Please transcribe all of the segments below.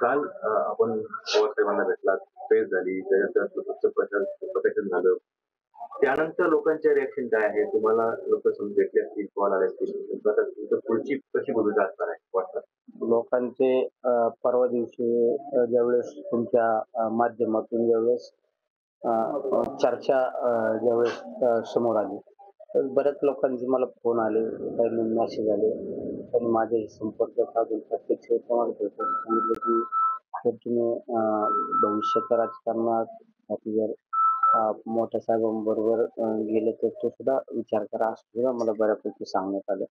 काल आपण पवारसाहेबांना भेटला, प्रेस झाली, त्याच्यानंतर प्रकाशन झालं. त्यानंतर लोकांचे रिएक्शन काय आहे? तुम्हाला लोक समजून भेटले असतील, कॉल आले असतील, तुमचं पुढची कशी भूमिका असणार आहे वाटतं? लोकांचे परवा दिवशी ज्यावेळेस तुमच्या माध्यमातून ज्यावेळेस चर्चा ज्यावेळेस समोर आली, तर बऱ्याच लोकांचे मला फोन आले, काही मेसेज आले, त्यांनी माझे संपर्क साधून प्रत्यक्ष तुम्हाला भेटून सांगितलं की जर तुम्ही भविष्याच्या राजकारणात जर मोठ्या साहेबांबरोबर गेले तर तो सुद्धा विचार करा, असं सुद्धा मला बऱ्यापैकी सांगण्यात आलं.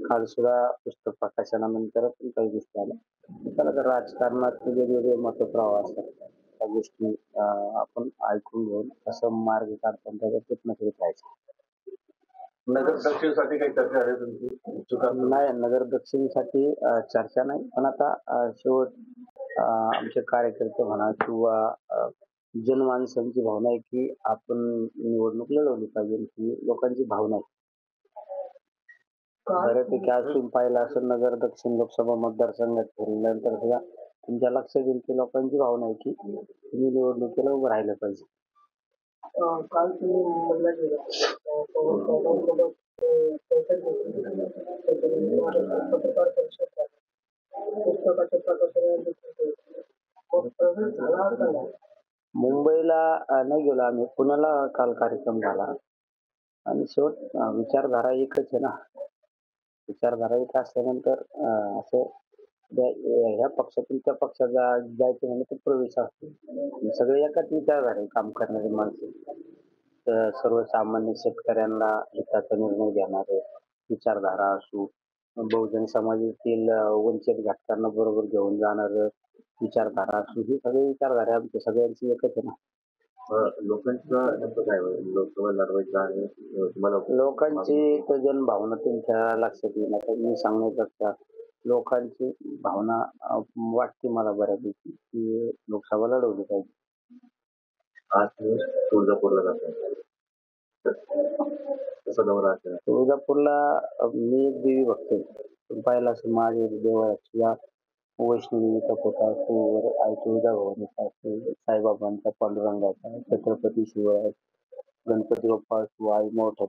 काल सुद्धा पुस्तक प्रकाशनानंतर काही गोष्टी आल्या. त्याला तर राजकारणात वेगवेगळे मतप्रवाह असतात, त्या गोष्टी आपण ऐकून घेऊन असं मार्ग काढताना त्याचा प्रयत्न करीत राहायचा. नगर दक्षिणसाठी काही चर्चा आहे तुमची? नाही, नगर दक्षिणसाठी चर्चा नाही, पण आता शेवट आमचे कार्यकर्ते म्हणा किंवा जनमानसांची भावना आहे की आपण निवडणूक लढवली पाहिजे, ही लोकांची भावना आहे. बऱ्यापैकी आज तुम्ही पाहिलं असं नगर दक्षिण लोकसभा मतदारसंघात फिरल्यानंतर सुद्धा तुमच्या लक्षात येईल की लोकांची भावना आहे की तुम्ही निवडणुकीला उभं राहिलं पाहिजे. काल तुम्ही मुंबईला गेला, पत्रकार परिषद पुस्तकाच्या प्रकाशन मुंबईला नाही गेलो आम्ही, पुण्याला काल कार्यक्रम झाला आणि शेवट विचारधारा एकच आहे ना. विचारधारा एक असल्यानंतर असं ह्या पक्षातून त्या पक्षात जायचं म्हणजे तो प्रवेश असतो. सगळे एकाच विचारधारे काम करणारे माणसं, सर्वसामान्य शेतकऱ्यांना हिताचा निर्णय घेणारे विचारधारा असू, बहुजन समाजातील वंचित घटकांना बरोबर घेऊन जाणार विचारधारा असू, ही सगळी विचारधारा आमच्या सगळ्यांची एकच आहे ना. लोकांचं नेमकं काय लोकसभा लढवायचं आहे तुम्हाला? लोकांची तर जनभावना तुमच्या लक्षात येईल. आता मी सांगण्यापेक्षा लोकांची भावना वाटते मला बऱ्यापैकी की लोकसभा लढवली पाहिजे. आज तुळजापूरला जातो, कसा दौरा असेल? तुळजापूरला मी एक देवी भक्त आहे. पाहिला असं माझे देवळाच्या वैष्णवीचा फोटा असतो, आई तुळजाभवानीचा असतो, साईबाबांचा, पांडुरंगाचा, छत्रपती शिवाय, गणपती बाप्पा असतो, आई मोठा,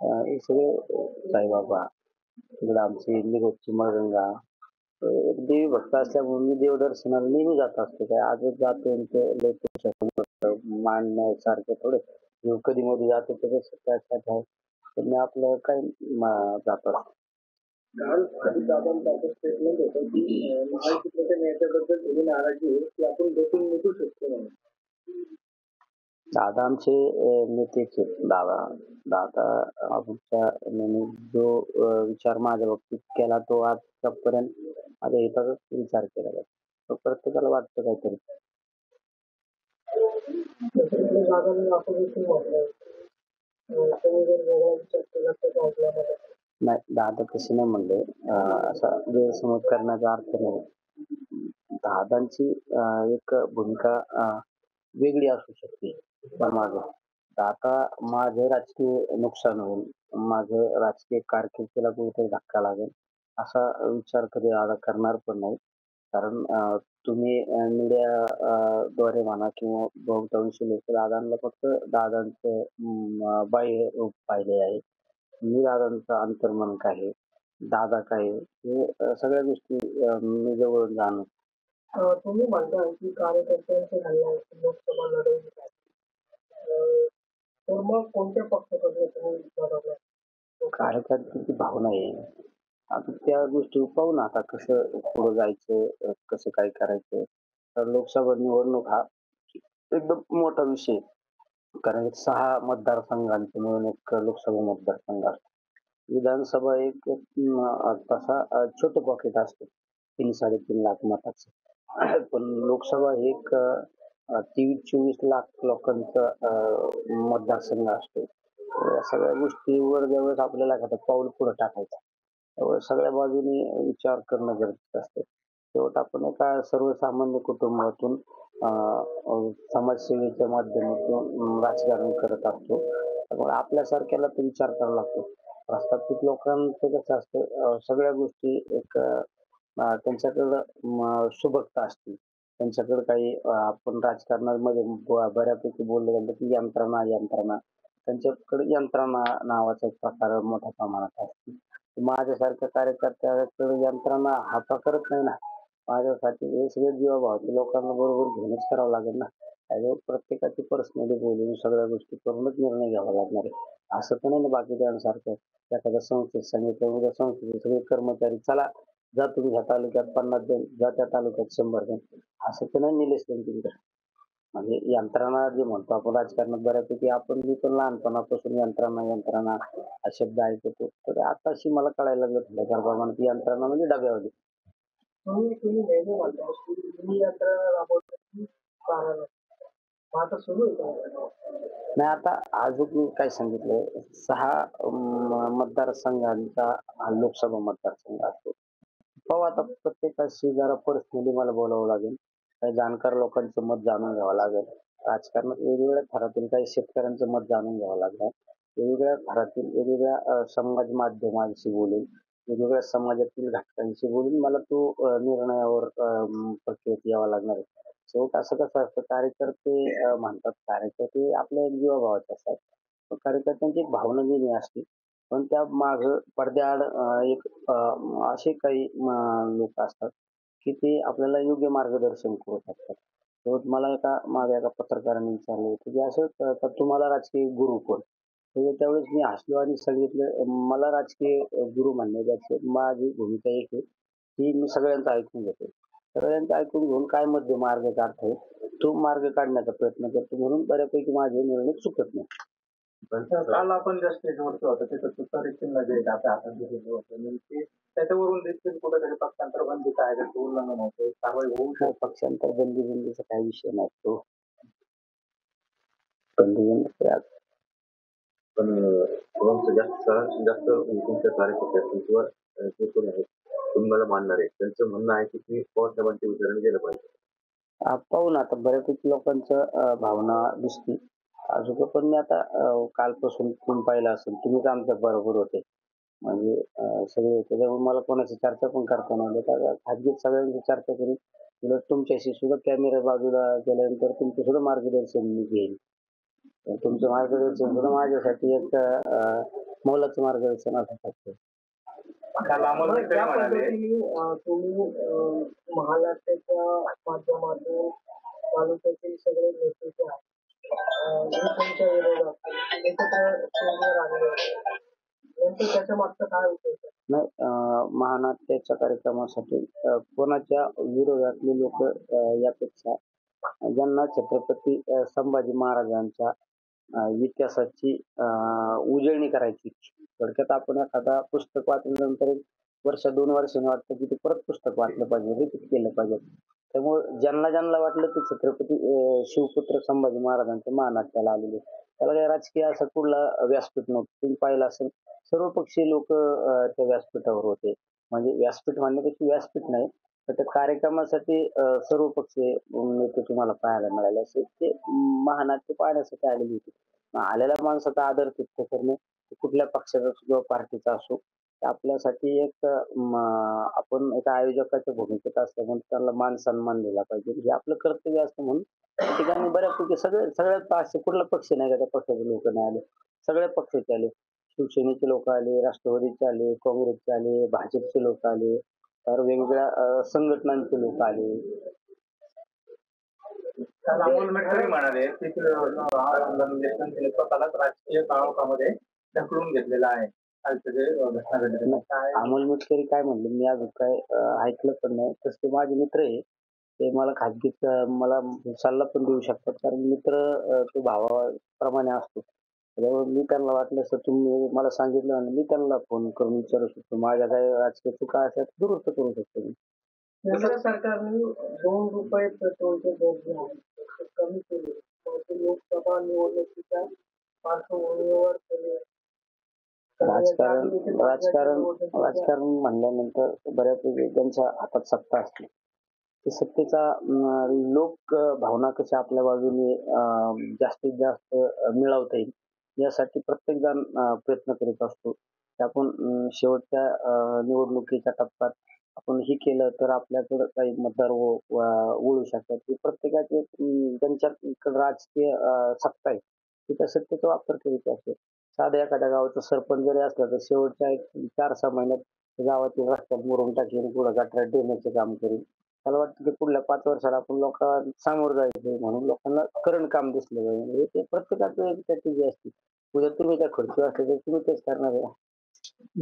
हे सगळे साईबाबा, तिकडे आमची निघोची मळगंगा. एक देवी भक्त असल्यामुळे मी देवदर्शनाला नेहमी जात असतो. काय आजच जातो मांडण्यासारखं थोडं कधी मध्ये जातो त्यासाठी आहे, तर मी आपलं काही जात असतो. काल अजितदादांचं स्टेटमेंट होतं की महायुतीच्या नेत्याबद्दल थोडी नाराजी आहे की आपण डोपिंग मिटू शकतो म्हणून. दादा आमचे नेतेच दादा आमच्या जो विचार माझ्या बाबतीत केला तो आजपर्यंत माझ्या हिताचाच विचार केला जातो. प्रत्येकाला वाटतं काहीतरी. नाही, दादा तसे नाही म्हणले, असा गैरसमज करण्याचा अर्थ नाही. दादांची एक भूमिका वेगळी असू शकते, पण आता माझं राजकीय नुकसान होईल, माझं राजकीय कारकिर्दीला कुठेतरी धक्का लागेल असा विचार कधी दादा करणार पण नाही. कारण तुम्ही मीडिया द्वारे म्हणा किंवा बहुतांशी लोक दादांना फक्त दादांचं बाह्य रूप पाहिले आहे. मी दादांचं अंतर्मन काय आहे, दादा काय हे सगळ्या गोष्टी मी जवळून जाणून. तुम्ही म्हणता की कार्यकर्त्यांचे हल्ला लोकसभा लढवली तर मग कोणत्या पक्षाकडे तुम्ही कार्यकर्त्यांची भावना आहे. आता त्या गोष्टी पाहू ना, आता कसं पुढे जायचं, कसं काय करायचं. तर लोकसभा निवडणूक हा एकदम मोठा विषय, कारण 6 मतदारसंघांचे मिळून एक लोकसभा मतदारसंघ असतो. विधानसभा एक तसा छोटं पॉकेट असतं 3-3.5 लाख मताचं. पण लोकसभा एक 23-24 लाख लोकांचा मतदारसंघ असतो. या सगळ्या गोष्टीवर ज्यावेळेस आपल्याला एखादं पाऊल पुढे टाकायचं, त्यावेळेस सगळ्या बाजूनी विचार करणं गरजेचं असतं. शेवट आपण एका सर्वसामान्य कुटुंबातून समाजसेवेच्या माध्यमातून राजकारण करत असतो. त्यामुळे आपल्यासारख्याला तो विचार करावा लागतो. प्रस्थापित लोकांचं कसं असतं, सगळ्या गोष्टी एक त्यांच्याकडं सुबकता असते. त्यांच्याकडे काही आपण राजकारणामध्ये बऱ्यापैकी बोललं जातं की यंत्रणा. त्यांच्याकडे यंत्रणा नावाचा एक प्रकार मोठ्या प्रमाणात असतो. माझ्यासारख्या कार्यकर्त्याकडे यंत्रणा हा प्रकारच नाही ना. माझ्यासाठी हे सगळे जीवाभावाचे लोकांना बरोबर घेऊनच करावं लागेल ना. त्याच्यावर प्रत्येकाची पर्सनली बोलून सगळ्या गोष्टी करूनच निर्णय घ्यावा लागणार आहे. असं तर नाही ना बाकीच्यांसारखं एखाद्या संस्थेत सांगितलं उद्या संस्थेचे सगळे कर्मचारी चला जा तुम्ही ह्या तालुक्यात 50 जण, जा त्या तालुक्यात 100 जण. असं तर नाही निलेश त्यांच्याकडे. म्हणजे यंत्रणा जे म्हणतो आपण राजकारणात बऱ्यापैकी आपण मी पण लहानपणापासून यंत्रणा हा शब्द ऐकतो. तर आताशी मला कळायला लागलं थोड्याफार प्रमाणात यंत्रणा म्हणजे डब्यावाली. तुम्ही नेहमी म्हणता की तुम्ही यात्रा राबवण्याची कारण मग आता सुरू आहे का? नाही आता अजून मी काय सांगितलं 6 मतदारसंघांचा हा लोकसभा मतदारसंघ असतो. पाहू आता प्रत्येकाशी जरा पर्सनली मला बोलावं लागेल. काही जाणकार लोकांचं मत जाणून घ्यावं लागेल. राजकारणात वेगवेगळ्या थरातील काही शेतकऱ्यांचं मत जाणून घ्यावं लागणार. वेगवेगळ्या थरातील वेगवेगळ्या समाज माध्यमांशी बोलून, वेगवेगळ्या समाजातील घटकांशी बोलून मला तो निर्णयावर प्रक्रियेत यावं लागणार आहे. शेवट असं कसं असतं कार्यकर्ते म्हणतात कार्यकर्ते आपल्या एक जीवाभावाचे असतात. पण कार्यकर्त्यांची एक भावना वेगळी असते. पण त्या मागं पडद्याआड एक असे काही लोक असतात की ते आपल्याला योग्य मार्गदर्शन करू शकतात. तर मला एका पत्रकाराने विचारलं होतं की असं तर तुम्हाला राजकीय गुरु कोण? तर त्यावेळेस मी हसलो आणि सांगितलं मला राजकीय गुरु म्हणण्यापेक्षा माझी भूमिका एक आहे की मी सगळ्यांचं ऐकून घेतो. सगळ्यांचं ऐकून घेऊन काय मध्य मार्ग काढता येईल तो मार्ग काढण्याचा प्रयत्न करतो म्हणून बऱ्यापैकी माझे निर्णय चुकत नाही. पण काल आपण ज्या स्टेजवरती होतो तिथं तुतारी चिन्ह जे आपल्या हातात दिलेलं होतं म्हणजे ते त्याच्यावरून देखील कुठेतरी पक्षांतर बंदी कायद्याचं उल्लंघन होतं कारवाई होऊ नाही, पक्षांतर बंदीचा काही विषय नाही तो. बंदी पण कोणाचं सर्वात जास्त तुमच्या कार्यकर्त्यातून किंवा जे कोणी आहेत तुम्हाला मानणार आहे त्यांचं म्हणणं आहे की तुम्ही पवार साहेबांचे विचारण केलं पाहिजे. पाहू ना आता बऱ्यापैकी लोकांचं भावना दिसती. अजून पण मी आता कालपासून तुम्ही पाहिलं असेल तुम्हीच आमच्या बरोबर होते. म्हणजे सगळे होते त्याच्यामुळे मला कोणाची चर्चा पण करता नाही आली. तर खाजगीत सगळ्यांची चर्चा करून उलट तुमच्याशी सुद्धा कॅमेरा बाजूला केल्यानंतर तुमचं सुद्धा मार्गदर्शन मी घेईन. तर तुमचं मार्गदर्शन सुद्धा माझ्यासाठी एक मोलाचं मार्गदर्शन असू शकतं. काल आम्हाला ज्या पद्धतीने तुम्ही महाराष्ट्राच्या माध्यमातून तालुक्यातील सगळे नेते जे आहेत हे तुमच्या विरोधात एकत्र स्टेजवर आलेले होते. नेमकं त्याच्या मागचं काय उद्देश आहे? नाही महानाट्याच्या कार्यक्रमासाठी कोणाच्या विरोधातले लोक यापेक्षा ज्यांना छत्रपती संभाजी महाराजांच्या इतिहासाची उजळणी करायची. थोडक्यात आपण एखादा पुस्तक वाचल्यानंतर एक वर्ष 2 वर्षांनी वाटतं की ते परत पुस्तक वाचलं पाहिजे, रिपीट केलं पाहिजे. त्यामुळे ज्यांना वाटलं की छत्रपती शिवपुत्र संभाजी महाराजांच्या महानाट्याला आलेले त्याला काही राजकीय असा कुठला व्यासपीठ नव्हतं. तुम्ही पाहिलं असेल सर्वपक्षीय लोक त्या व्यासपीठावर होते. म्हणजे व्यासपीठ म्हणण्यापेक्षा व्यासपीठ नाही तर त्या कार्यक्रमासाठी सर्वपक्षीय नेते तुम्हाला पाहायला मिळाले असेल. ते महानाट्य पाहण्यासाठी आलेले होते. आलेल्या माणसाचा आदर तितकं करणे कुठल्या पक्षाचा किंवा पार्टीचा असो ते आपल्यासाठी एक आपण एका आयोजकाच्या भूमिकेत असल्यामुळे त्याला मान सन्मान दिला पाहिजे हे आपलं कर्तव्य असतं. म्हणून त्या ठिकाणी बऱ्यापैकी सगळ्यात असे कुठला पक्ष नाही का त्या पक्षाचे लोक नाही आले. सगळ्या पक्षाचे आले. शिवसेनेचे लोक आले, राष्ट्रवादीचे आले, काँग्रेसचे आले, भाजपचे लोक आले, तर वेगवेगळ्या संघटनांचे लोक आले. अमोल मेटकरी म्हणाले की स्वतःलाच राजकीय काळोखामध्ये ढकलून घेतलेला आहे. कालचं जे घटना घडली अमोल मेटकरी काय म्हणले मी अजून काय ऐकलं पण नाही. तसं ते माझे मित्र आहे. ते मला खाजगीत मला सल्ला पण देऊ शकतात कारण मित्र तो भावाप्रमाणे असतो. त्याच्यामुळे मी त्यांना वाटलं असं तुम्ही मला सांगितलं आणि मी त्यांना फोन करून विचारू शकतो. माझ्या काही राजकीय चुका असतात दुरुस्त करू शकतो मी. केंद्र सरकारने ₹2 पेट्रोलचे दर जे आहेत ते कमी केले. ते लोकसभा निवडणुकीच्या पार्श्वभूमीवर केले. राजकारण म्हणल्यानंतर बऱ्यापैकी त्यांच्या हातात सत्ता असते. ती सत्तेचा लोक भावना कशा आपल्या बाजूने जास्तीत जास्त मिळवता येईल यासाठी प्रत्येक जण प्रयत्न करीत असतो. आपण शेवटच्या निवडणुकीच्या टप्प्यात आपण हे केलं तर आपल्याकडं काही मतदार वळू शकतात. हे प्रत्येकाचे त्यांच्याकडे राजकीय सत्ता आहे. ती त्या सत्तेचा वापर करीत असते. साध्या एखाद्या गावाचा सरपंच जरी असला तर शेवटच्या 4-6 महिन्यात गावातील रस्त्यात मुरुम टाकीन, कुठं गटारात ड्रेनेजचं काम करीन. मला वाटतं की पुढल्या 5 वर्षाला आपण लोकांना सामोरं जायचं म्हणून लोकांना करंट काम दिसलं पाहिजे. म्हणजे ते प्रत्येकाचं एक strategy असते. उद्या तुम्ही त्या खुर्चीवर असले तर तुम्ही तेच करणार आहे.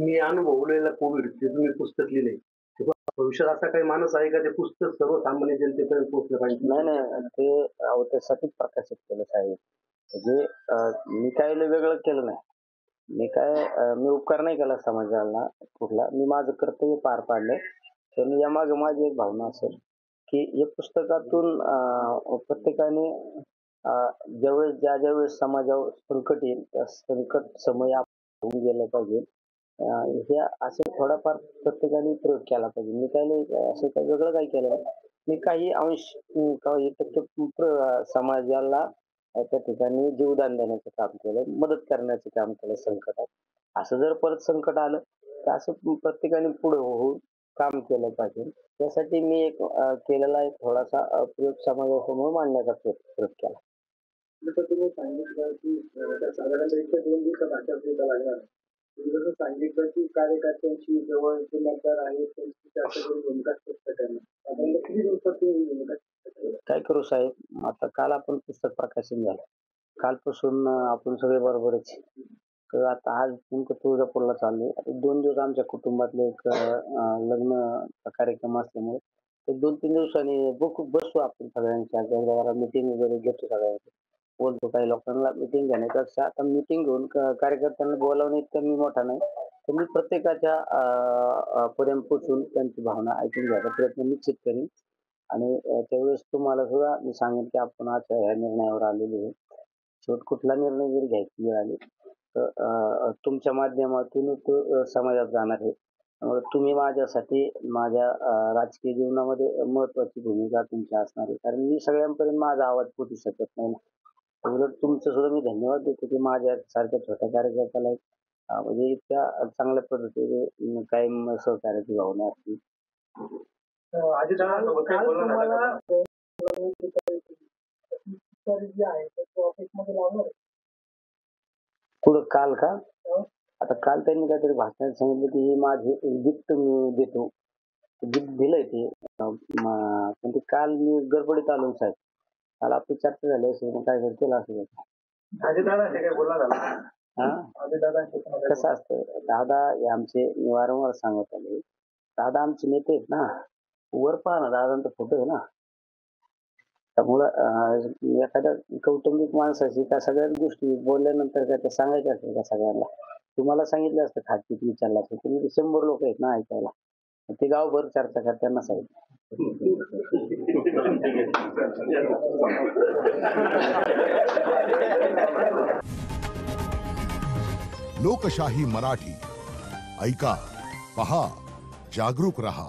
मी अनुभवलेलं कोविड ते तुम्ही पुस्तक लिहिले. भविष्यात असा काही माणूस आहे का ते पुस्तक सर्वसामान्य जनतेपर्यंत पोहोचलं पाहिजे? नाही. ते त्यासाठीच प्रकाशित केलं साहेब. म्हणजे मी काही लय वेगळं केलं नाही. मी उपकार नाही केला समाजाला कुठला. मी माझं कर्तव्य पार पाडलं. तर यामागे माझी एक भावना असेल की या पुस्तकातून प्रत्येकाने ज्यावेळेस समाजावर संकट येईल त्या संकट समय आपण गेलं पाहिजे. हे असे थोडाफार प्रत्येकाने प्रयोग केला पाहिजे. मी असं काही वेगळं काही केलं नाही. मी काही अंश काही टक्के समाजाला त्या ठिकाणी जीवदान देण्याचं काम केलं, मदत करण्याचं काम केलं संकटात. असं जर परत संकट आलं तर असं प्रत्येकाने पुढे होऊन काम केलं पाहिजे. त्यासाठी मी एक केलेला एक थोडासा प्रयोग समाजासमोर मांडण्याचा प्रयोग केला. जसं तुम्ही सांगितलं की साधारणतः 1 ते 2 दिवसात आचारसंहिता लागणार. तुम्ही जसं सांगितलं की कार्यकर्त्यांची जवळचे मतदार आहेत त्यांची जास्त करून भूमिका स्पष्ट करणं. साधारणतः किती दिवसात तुम्ही भूमिका स्पष्ट करा? काय करू साहेब, आता काल आपण पुस्तक प्रकाशन झालं. कालपासून आपण सगळे बरोबरच आहे. तर आता आज नेमकं तुळजापूरला चाललोय. आता 2 दिवस आमच्या कुटुंबातले एक लग्न कार्यक्रम असल्यामुळे तर 2-3 दिवसांनी बसू आपण सगळ्यांच्या जरा मीटिंग वगैरे घेतो सगळ्यांची. बोलतो काही लोकांना मीटिंग घेण्यापेक्षा आता मीटिंग घेऊन कार्यकर्त्यांना बोलावणे इतकं मी मोठा नाही. तर मी प्रत्येकाच्या पर्यंत पोहोचून त्यांची भावना ऐकून घ्यायचा प्रयत्न निश्चित करीन. आणि त्यावेळेस तुम्हाला सुद्धा मी सांगेन की आपण आज ह्या निर्णयावर आलेलो आहे. शेवट कुठला निर्णय जरी घ्यायची वेळ आली तर तुमच्या माध्यमातून तो समाजात जाणार आहे. त्यामुळे तुम्ही माझ्यासाठी माझ्या राजकीय जीवनामध्ये महत्वाची भूमिका तुमची असणार आहे. कारण मी सगळ्यांपर्यंत माझा आवाज पोहोचू शकत नाही. उलट तुमचं सुद्धा मी धन्यवाद देतो की माझ्या सारख्या छोट्या कार्यकर्त्याला म्हणजे इतक्या चांगल्या पद्धतीने कायम सहकार्याची भावना असते. जी आहे ते ऑफिसमध्ये लावणार आहे. पुढं काल का? आता काल त्यांनी काहीतरी भाषणात सांगितलं की हे माझे गिफ्ट मी देतो. गिफ्ट दिलंय ते. पण ते काल मी गडबडीत आलो साहेब. काल आपली चर्चा झाली असेल मग काय केलं असेल. कसं असतं दादा हे आमचे मी वारंवार सांगत आले. दादा आमचे नेते आहेत ना. वर पहा ना दादांचा फोटो आहे ना. त्यामुळं एखाद्या कौटुंबिक माणसाशी त्या सगळ्याच गोष्टी बोलल्यानंतर काय ते सांगायचं असेल का सगळ्यांना. तुम्हाला सांगितलं असतं खाजगीत विचारलं असतं. तुम्ही 100 लोक आहेत ना ऐकायला. ते गावभर चर्चा करताना सांगितलं. लोकशाही मराठी ऐका, पहा, जागरूक रहा.